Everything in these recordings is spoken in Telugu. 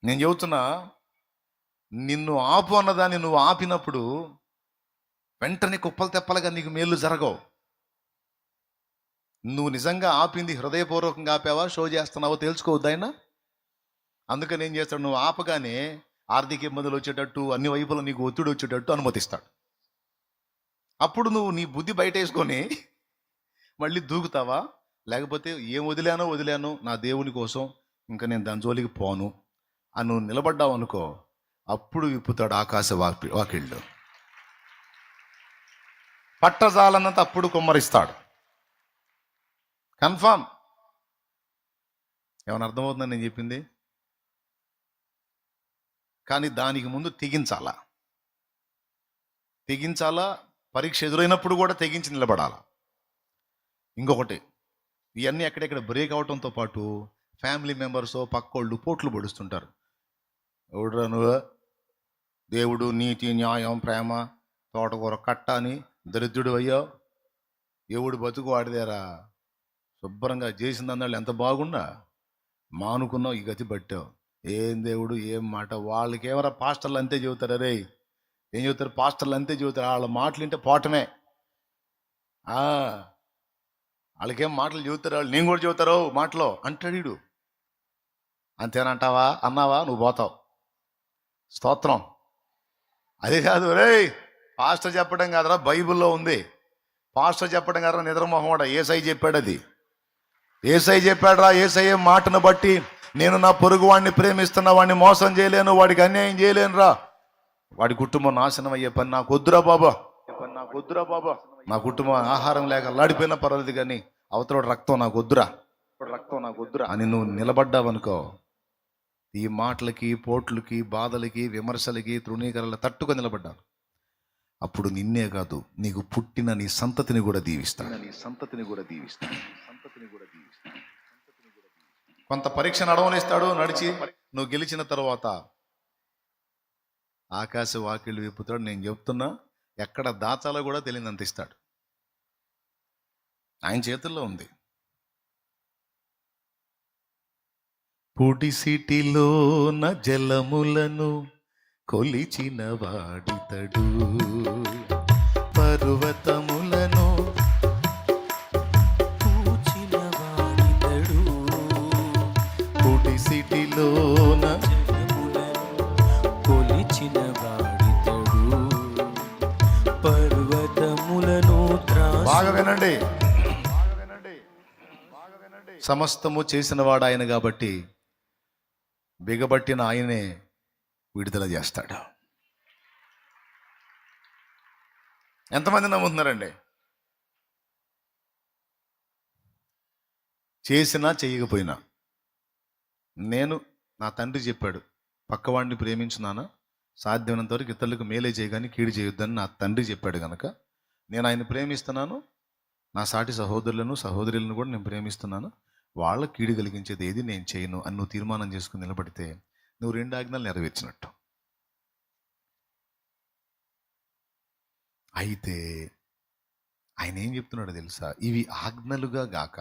నేను చెబుతున్నా, నిన్ను ఆపు అన్నదాన్ని నువ్వు ఆపినప్పుడు వెంటనే కుప్పలు తెప్పలుగా నీకు మేలు జరగవు. నువ్వు నిజంగా ఆపింది హృదయపూర్వకంగా ఆపావా, షో చేస్తున్నావో తెలుసుకోవద్దు ఆయన. అందుకని ఏం చేస్తాడు, నువ్వు ఆపగానే ఆర్థిక ఇబ్బందులు వచ్చేటట్టు, అన్ని వైపులా నీకు ఒత్తిడి వచ్చేటట్టు అనుమతిస్తాడు. అప్పుడు నువ్వు నీ బుద్ధి బయట వేసుకొని మళ్ళీ దూకుతావా, లేకపోతే ఏం వదిలాను నా దేవుని కోసం, ఇంకా నేను దాని జోలికి పోను అని నువ్వు నిలబడ్డావు అనుకో, అప్పుడు విప్పుతాడు ఆకాశ వాకిళ్ళు. పట్టజాలన్నంత అప్పుడు కుమ్మరిస్తాడు. కన్ఫామ్. ఏమైనా అర్థమవుతుందని నేను చెప్పింది? కానీ దానికి ముందు తెగించాలా. పరీక్ష ఎదురైనప్పుడు కూడా తెగించి నిలబడాలా. ఇంకొకటి, ఇవన్నీ ఎక్కడెక్కడ బ్రేక్ అవటంతో పాటు ఫ్యామిలీ మెంబర్స్ పక్కోళ్ళు పోట్లు పొడుస్తుంటారు. ఎవడురా నువ్వు, దేవుడు నీతి న్యాయం ప్రేమ తోటకూర కట్ట అని దరిద్రుడు అయ్యావు, ఎవడు బతుకు వాడిదేరా, శుభ్రంగా చేసిన అన్నాళ్ళు ఎంత బాగున్నా మానుకున్నావు, ఈ గతి పట్టావు, ఏం దేవుడు ఏం మాట. వాళ్ళకి ఏమరా పాస్టర్లు అంతే చెబుతారు. అరే ఏం చెబుతారు పాస్టర్లు, అంతే చెబుతారు. వాళ్ళ మాటలు వింటే పోవటమే. వాళ్ళకేం మాటలు చెబుతారు వాళ్ళు, నేను కూడా చెబుతారు మాటలో అంటాడు వీడు. అంతేనంటావా, అన్నావా నువ్వు పోతావు. స్తోత్రం. అదే కాదు, రే పాస్టర్ చెప్పడం కాదరా, బైబిల్లో ఉంది. పాస్టర్ చెప్పడం కాదరా నిద్రమోహం, ఏసై చెప్పాడు. అది ఏసై చెప్పాడురా. ఏసై మాటను బట్టి నేను నా పొరుగు వాడిని ప్రేమిస్తున్న వాడిని మోసం చేయలేను, వాడికి అన్యాయం చేయలేను రా, వాడి కుటుంబం నాశనం అయ్యే పని నాకు వద్దురా బాబా. నా కుటుంబం ఆహారం లేక అల్లాడిపోయినా పర్వాలేదు, కానీ అవతల రక్తం నాకు వద్దురా అని నువ్వు నిలబడ్డావనుకో, ఈ మాటలకి పోట్లకి బాధలకి విమర్శలకి తృణీకరణలు తట్టుకొని నిలబడ్డావు, అప్పుడు నిన్నే కాదు నీకు పుట్టిన నీ సంతతిని కూడా దీవిస్తాను. కొంత పరీక్ష నడవనిస్తాడు, నడిచి నువ్వు గెలిచిన తర్వాత ఆకాశ వాకిళ్ళు విప్పుతాడు. నేను చెప్తున్నా, ఎక్కడ దాచాలో కూడా తెలియనంత ఇస్తాడు. ఆయన చేతుల్లో ఉంది. పుడిసిటిలోన జలములను కొలిచిన వాడితడు, పర్వతములను పూచిన వాడితడు. పుడిసిటిలోన కొలిచిన వాడితడు, పర్వతములను బాగా వినండి. సమస్తము చేసిన వాడు ఆయన కాబట్టి బిగబట్టిన ఆయనే విడుదల చేస్తాడు. ఎంతమంది నమ్ముతున్నారండి? చేసినా చేయకపోయినా, నేను నా తండ్రి చెప్పాడు, పక్కవాడిని ప్రేమించున్నానా, సాధ్యమైనంత వరకు ఇతరులకు మేలే చేయగాని కీడు చేయొద్దని నా తండ్రి చెప్పాడు కనుక నేను ఆయన ప్రేమిస్తున్నాను. నా సాటి సహోదరులను కూడా నేను ప్రేమిస్తున్నాను. వాళ్ళ కీడు కలిగించేది ఏది నేను చేయను అని నువ్వు తీర్మానం చేసుకుని నిలబడితే నువ్వు 2 ఆజ్ఞలు నెరవేర్చినట్టు. అయితే ఆయన ఏం చెప్తున్నాడో తెలుసా? ఇవి ఆజ్ఞలుగా గాక,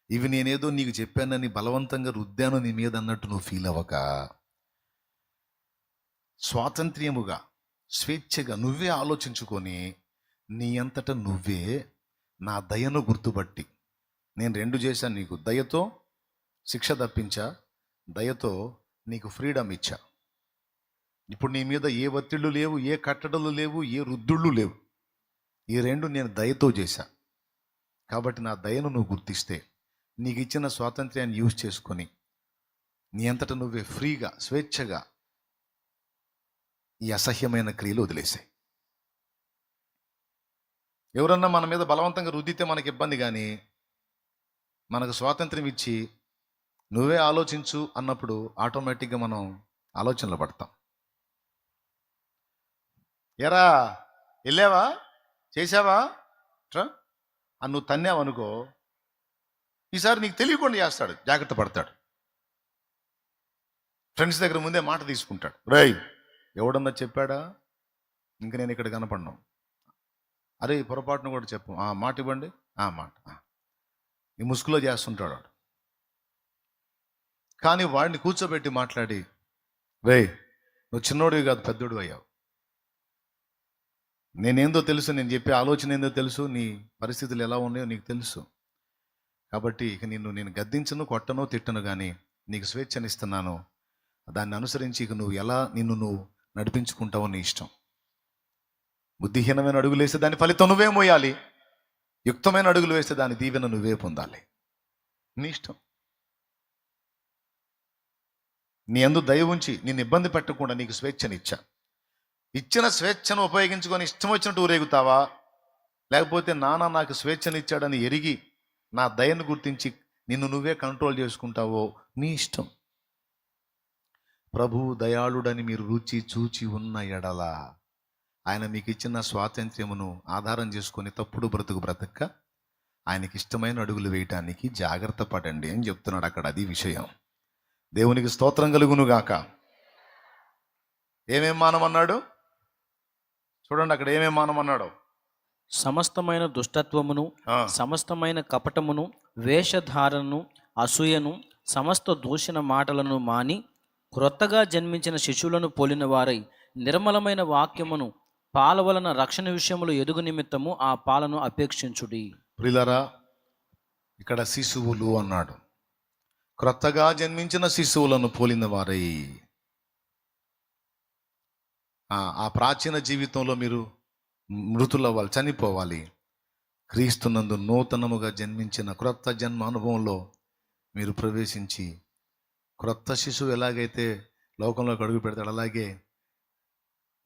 ఇవి నేనేదో నీకు చెప్పానని బలవంతంగా రుద్దాను నీ మీద అన్నట్టు నువ్వు ఫీల్ అవ్వక, స్వాతంత్ర్యముగా స్వేచ్ఛగా నువ్వే ఆలోచించుకొని నీ అంతట నువ్వే నా దయను గుర్తుపట్టి, నేను 2 చేశాను నీకు. దయతో శిక్ష తప్పించా, దయతో నీకు ఫ్రీడమ్ ఇచ్చా. ఇప్పుడు నీ మీద ఏ ఒత్తిళ్ళు లేవు, ఏ కట్టడలు లేవు, ఏ రుద్దుళ్ళు లేవు. ఈ 2 నేను దయతో చేశా. కాబట్టి నా దయను నువ్వు గుర్తిస్తే నీకు ఇచ్చిన స్వాతంత్ర్యాన్ని యూజ్ చేసుకొని నీ అంతటా నువ్వే ఫ్రీగా స్వేచ్ఛగా ఈ అసహ్యమైన క్రియలు వదిలేసాయి. ఎవరన్నా మన మీద బలవంతంగా రుద్దితే మనకి ఇబ్బంది, కానీ మనకు స్వాతంత్ర్యం ఇచ్చి నువ్వే ఆలోచించు అన్నప్పుడు ఆటోమేటిక్గా మనం ఆలోచనలు పడతాం. ఎరా వెళ్ళావా, చేసావా అని నువ్వు తన్నావనుకో, ఈసారి నీకు తెలియకుండా చేస్తాడు, జాగ్రత్త పడతాడు. ఫ్రెండ్స్ దగ్గర ముందే మాట తీసుకుంటాడు. రేయ్ ఎవడన్నా చెప్పాడా, ఇంక నేను ఇక్కడ కనపడినాం, అరే పొరపాటును కూడా చెప్పు, మాట ఇవ్వండి, మాట ఈ ముసుగులో చేస్తుంటాడు. కానీ వాడిని కూర్చోబెట్టి మాట్లాడి, రే నువ్వు చిన్నోడివి కాదు పెద్దోడు అయ్యావు, నేనేందో తెలుసు, నేను చెప్పే ఆలోచన ఏందో తెలుసు, నీ పరిస్థితులు ఎలా ఉన్నాయో నీకు తెలుసు, కాబట్టి ఇక నేను గద్దించను, కొట్టను, తిట్టను, కానీ నీకు స్వేచ్ఛనిస్తున్నాను. దాన్ని అనుసరించి ఇక నువ్వు నడిపించుకుంటావో నీ ఇష్టం. బుద్ధిహీనమైన అడుగులు వేస్తే దాని ఫలితం నువ్వే మోయాలి, యుక్తమైన అడుగులు వేస్తే దాని దీవెన నువ్వే పొందాలి. నీ ఇష్టం. నీ యందు దయ ఉంచి నిన్ను ఇబ్బంది పెట్టకుండా నీకు స్వేచ్ఛనిచ్చా. ఇచ్చిన స్వేచ్ఛను ఉపయోగించుకొని ఇష్టం వచ్చినట్టు ఊరేగుతావా, లేకపోతే నాకు స్వేచ్ఛనిచ్చాడని ఎరిగి నా దయను గుర్తించి నిన్ను నువ్వే కంట్రోల్ చేసుకుంటావో నీ ఇష్టం. ప్రభువు దయాళుడని మీరు రుచి చూచి ఉన్న ఎడల ఆయన మీకు ఇచ్చిన స్వాతంత్ర్యమును ఆధారం చేసుకొని తప్పుడు బ్రతక ఆయనకి ఇష్టమైన అడుగులు వేయటానికి జాగ్రత్త పడండి అని చెప్తున్నాడు అక్కడ. అది విషయం. దేవునికి స్తోత్రం కలుగును గాక. ఏమేం మానమన్నాడు చూడండి, అక్కడ ఏమేం మానమన్నాడు. సమస్తమైన దుష్టత్వమును, సమస్తమైన కపటమును, వేషధారణను, అసూయను, సమస్త దూషణ మాటలను మాని క్రొత్తగా జన్మించిన శిశువులను పోలిన వారై నిర్మలమైన వాక్యమును పాల వలన రక్షణ విషయములు ఎదుగు నిమిత్తము ఆ పాలను అపేక్షించుడి. ప్రియులారా, ఇక్కడ శిశువులు అన్నాడు. క్రొత్తగా జన్మించిన శిశువులను పోలిన వారై. ఆ ప్రాచీన జీవితంలో మీరు మృతులవ్వాలి, చనిపోవాలి. క్రీస్తునందు నూతనముగా జన్మించిన క్రొత్త జన్మ అనుభవంలో మీరు ప్రవేశించి, క్రొత్త శిశువు ఎలాగైతే లోకంలోకి అడుగు పెడతాడు, అలాగే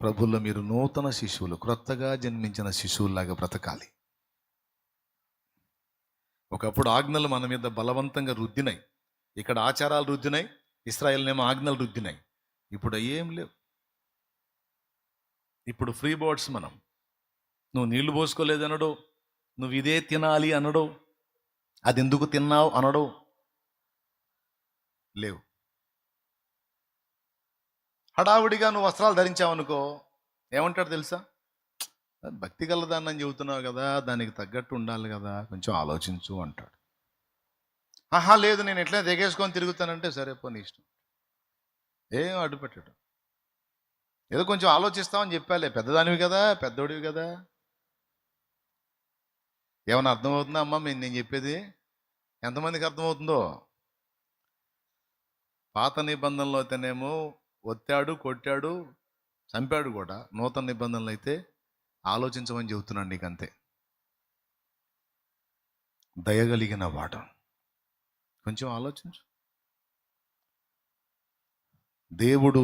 ప్రభుల్లో మీరు నూతన శిశువులు, క్రొత్తగా జన్మించిన శిశువుల్లాగా బ్రతకాలి. ఒకప్పుడు ఆజ్ఞలు మన మీద బలవంతంగా రుద్దినాయి. ఇక్కడ ఆచారాలు రుద్దినాయి, ఇశ్రాయేల్నేమో ఆజ్ఞలు రుద్దినాయి. ఇప్పుడు ఏం లేవు. ఇప్పుడు ఫ్రీ బోర్డ్స్. నువ్వు నీళ్లు పోసుకోలేదు అనడు, నువ్వు ఇదే తినాలి అనడు, అది ఎందుకు తిన్నావు అనడు, లేవు. హడావుడిగా నువ్వు వస్త్రాలు ధరించావనుకో, ఏమంటాడు తెలుసా? భక్తి గలదాన్ని అని చెబుతున్నావు కదా, దానికి తగ్గట్టు ఉండాలి కదా, కొంచెం ఆలోచించు అంటాడు. ఆహా లేదు, నేను ఎట్లా దిగేసుకొని తిరుగుతానంటే, సరే పో నీ ఇష్టం, ఏం అడ్డు పెట్టాడు. ఏదో కొంచెం ఆలోచిస్తామని చెప్పాలే, పెద్దదానివి కదా, పెద్దోడివి కదా. ఏమన్నా అర్థమవుతుందా అమ్మా నేను చెప్పేది? ఎంతమందికి అర్థమవుతుందో? పాత నిబంధనలో అయితేనేమో ఒత్తాడు, కొట్టాడు, చంపాడు కూడా. నూతన నిబంధనలు అయితే ఆలోచించమని చెబుతున్నాను నీకు, అంతే. దయగలిగిన వాడు, కొంచెం ఆలోచించు. దేవుడు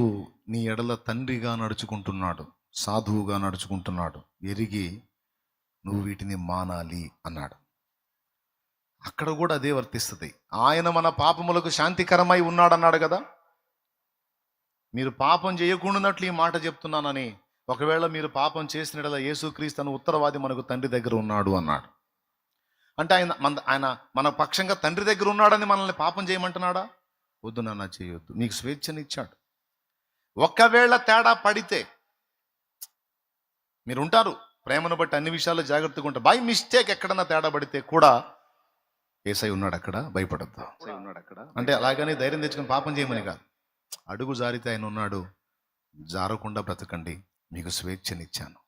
నీ ఎడల తండ్రిగా నడుచుకుంటున్నాడు, సాధువుగా నడుచుకుంటున్నాడు, ఎరిగి నువ్వు వీటిని మానాలి అన్నాడు. అక్కడ కూడా అదే వర్తిస్తుంది. ఆయన మన పాపములకు శాంతికరమై ఉన్నాడన్నాడు కదా. మీరు పాపం చేయకుండానట్లు ఈ మాట చెప్తున్నానని, ఒకవేళ మీరు పాపం చేసిన యేసుక్రీస్తు అను ఉత్తరవాది మనకు తండ్రి దగ్గర ఉన్నాడు అన్నాడు. అంటే ఆయన మన పక్షంగా తండ్రి దగ్గర ఉన్నాడని మనల్ని పాపం చేయమంటున్నాడా? వద్దు నాన్న, చేయొద్దు. నీకు స్వేచ్ఛనిచ్చాడు. ఒకవేళ తేడా పడితే, మీరు ఉంటారు ప్రేమను బట్టి అన్ని విషయాల్లో జాగ్రత్తగా ఉంటారు. బై మిస్టేక్ ఎక్కడన్నా తేడా పడితే కూడా యేసై ఉన్నాడు అక్కడ, భయపడద్దు. అంటే అలాగని ధైర్యం తెచ్చుకొని పాపం చేయమని కాదు. అడుగు జారితే ఆయన ఉన్నాడు, జారకుండా బ్రతకండి, మీకు స్వేచ్ఛనిచ్చాను.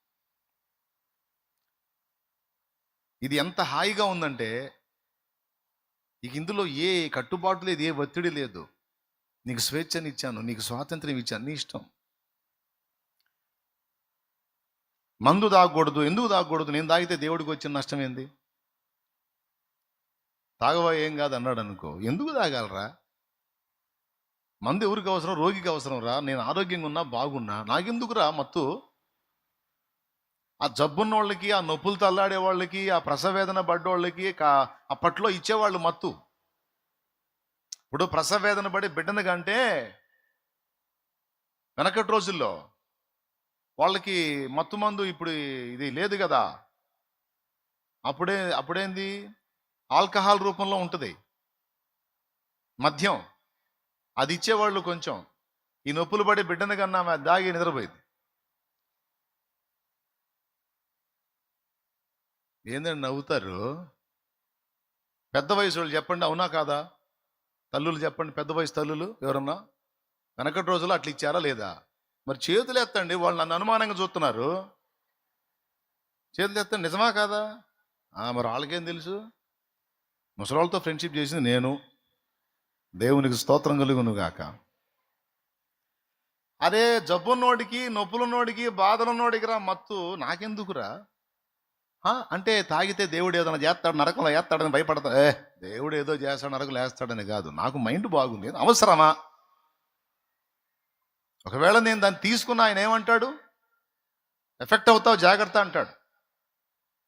ఇది ఎంత హాయిగా ఉందంటే, ఇక ఇందులో ఏ కట్టుబాటు లేదు, ఏ ఒత్తిడి లేదు. నీకు స్వేచ్ఛనిచ్చాను, నీకు స్వాతంత్ర్యం ఇచ్చాను, నీ ఇష్టం. మందు తాగకూడదు. ఎందుకు తాగకూడదు? నేను తాగితే దేవుడికి వచ్చిన నష్టం ఏంది? తాగవా, ఏం కాదు అన్నాడు అనుకో, ఎందుకు తాగాలరా? మందు ఎవరికి అవసరం? రోగికి అవసరం రా. నేను ఆరోగ్యంగా ఉన్నా, బాగున్నా, నాకెందుకురా మత్తు? ఆ జబ్బున్న వాళ్ళకి, ఆ నొప్పులు తల్లాడే వాళ్ళకి, ఆ ప్రసవేదన పడ్డోళ్ళకి అప్పట్లో ఇచ్చేవాళ్ళు మత్తు. ఇప్పుడు ప్రసవేదన పడి బిడ్డను కంటే వెనకటి రోజుల్లో వాళ్ళకి మత్తు మందు ఇప్పుడు ఇది లేదు కదా. అప్పుడేంది? ఆల్కహాల్ రూపంలో ఉంటుంది, మద్యం. అది ఇచ్చేవాళ్ళు కొంచెం. ఈ నొప్పులు పడి బిడ్డను కన్నా ఆమె దాగి నిద్రపోయింది. ఏందండి నవ్వుతారు? పెద్ద వయసు వాళ్ళు చెప్పండి, అవునా కాదా? తల్లులు చెప్పండి, పెద్ద వయసు తల్లులు ఎవరన్నా వెనకటి రోజులు అట్లా ఇచ్చారా లేదా? మరి చేతులు ఎత్తండి, వాళ్ళు నన్ను అనుమానంగా చూస్తున్నారు. చేతులు ఎత్తండి, నిజమా కాదా? మరి వాళ్ళకేం తెలుసు? ముసలాళ్ళతో ఫ్రెండ్షిప్ చేసింది నేను. దేవునికి స్తోత్రం కలుగును గాక. అరే జబ్బున్నోడికి, నొప్పులున్నోడికి, బాధలున్నోడికి రా మత్తు, నాకెందుకురా? అంటే తాగితే దేవుడు ఏదైనా చేస్తాడు, నరకంలో వేస్తాడని భయపడతా. దేవుడు ఏదో చేస్తాడు, నరకలు వేస్తాడని కాదు. నాకు మైండ్ బాగుంది, అవసరమా? ఒకవేళ నేను దాన్ని తీసుకున్న ఆయన ఏమంటాడు? ఎఫెక్ట్ అవుతావు, జాగ్రత్త అంటాడు.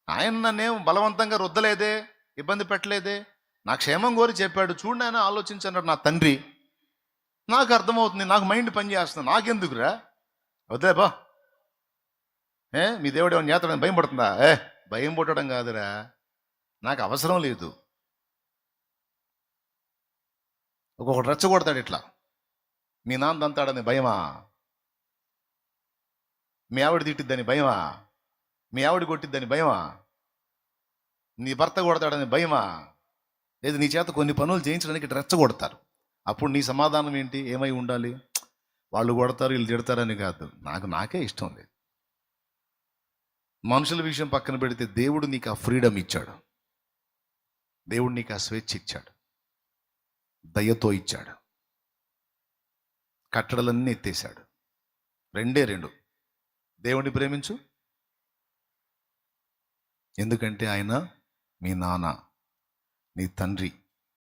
ఆయన నన్నేం బలవంతంగా రుద్దలేదే, ఇబ్బంది పెట్టలేదే, నా క్షేమం కోరి చెప్పాడు. చూడు ఆయన ఆలోచించన్నాడు నా తండ్రి. నాకు అర్థమవుతుంది, నాకు మైండ్ పని చేస్తుంది, నాకెందుకురా? వద్దేబా. మీ దేవుడు ఏమైనా చేస్తాడని భయం పడుతుందా? భయం పుట్టడం కాదురా, నాకు అవసరం లేదు. ఒక్కొక్కటి రెచ్చగొడతాడు ఇట్లా. మీ నాన్న తంతాడని భయమా? మీ ఆవిడ తిట్టిద్దని భయమా? మీ ఆవిడ కొట్టిద్దని భయమా? నీ భర్త కొడతాడని భయమా? లేదు, నీ చేత కొన్ని పనులు చేయించడానికి రెచ్చగొడతారు. అప్పుడు నీ సమాధానం ఏంటి? ఏమై ఉండాలి? వాళ్ళు కొడతారు, వీళ్ళు తిడతారని కాదు, నాకే ఇష్టం లేదు. మనుషుల విషయం పక్కన పెడితే దేవుడు నీకు ఆ ఫ్రీడమ్ ఇచ్చాడు. దేవుడు నీకు ఆ స్వేచ్ఛ ఇచ్చాడు, దయతో ఇచ్చాడు. కట్టడలన్నీ ఎత్తేసాడు. రెండే రెండు. దేవుణ్ణి ప్రేమించు, ఎందుకంటే ఆయన మీ నాన్న, నీ తండ్రి.